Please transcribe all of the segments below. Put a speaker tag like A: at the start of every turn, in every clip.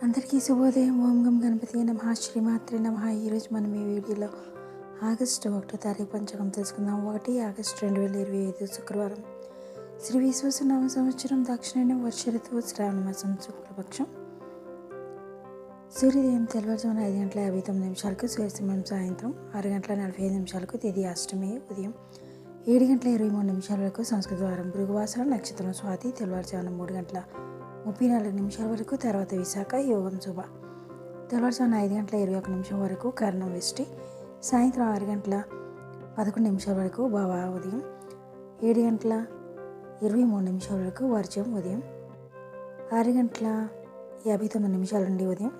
A: అందరికీ శుభోదయం. ఓం గం గణపతి నమః, శ్రీమాత్రే నమః. ఈరోజు మనం ఈ వీడియోలో ఆగస్టు 1వ తారీఖు పంచాంగం తెలుసుకుందాం. 1 ఆగస్టు 2025 శుక్రవారం. శ్రీ విశ్వావసునామ సంవత్సరం దక్షిణాయనం వర్ష ఋతువు శ్రావణ మాసం శుక్లపక్షం. సూర్యోదయం తెల్లవారుజామున 5:59 సూర్యాస్తమయం సాయంత్రం 6:45 తేదీ అష్టమి ఉదయం 7:23 వరకు సంస్కృత వారం భృగువాసర నక్షత్రం స్వాతి తెల్లవారుజామున 3:34 వరకు, తర్వాత విశాఖ యోగం శుభ తెల్లవారుజామున 5:21 వరకు కర్ణం వెష్టి, సాయంత్రం 6:11 వరకు భావ ఉదయం 7:23 వరకు వర్జం ఉదయం 6:59 నుండి ఉదయం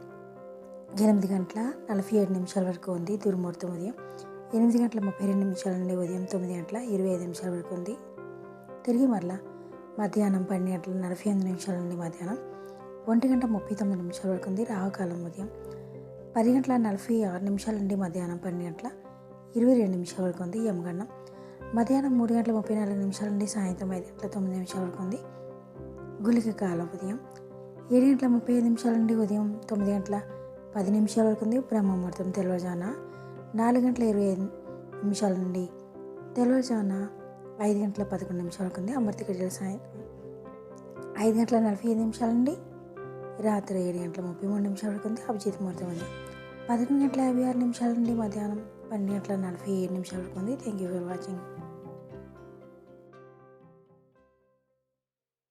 A: 8:47 వరకు ఉంది. దుర్ముహూర్తం ఉదయం 8:32 నుండి ఉదయం 9:25 వరకు ఉంది. తిరిగి మరలా మధ్యాహ్నం 12:48 నుండి మధ్యాహ్నం 1:39 వరకు ఉంది. రాహుకాలం ఉదయం 10:46 నుండి మధ్యాహ్నం 12:22 వరకు ఉంది. యమగండం మధ్యాహ్నం 3:34 నుండి సాయంత్రం 5:09 వరకు ఉంది. గుళిక కాలం ఉదయం 7:35 నుండి ఉదయం 9:10 వరకు ఉంది. బ్రహ్మముహూర్తం తెల్లవారుజామున 4:25 నుండి తెల్లవారుజామున 5:11 వరకు ఉంది. అమృత గడియల సాయంత్రం 5:45 నుండి రాత్రి 7:33 వరకు ఉంది. అభిజిత్ ముహూర్తం ఉంది 11:56 నుండి మధ్యాహ్నం 12:47 వరకు ఉంది. Thank you for watching.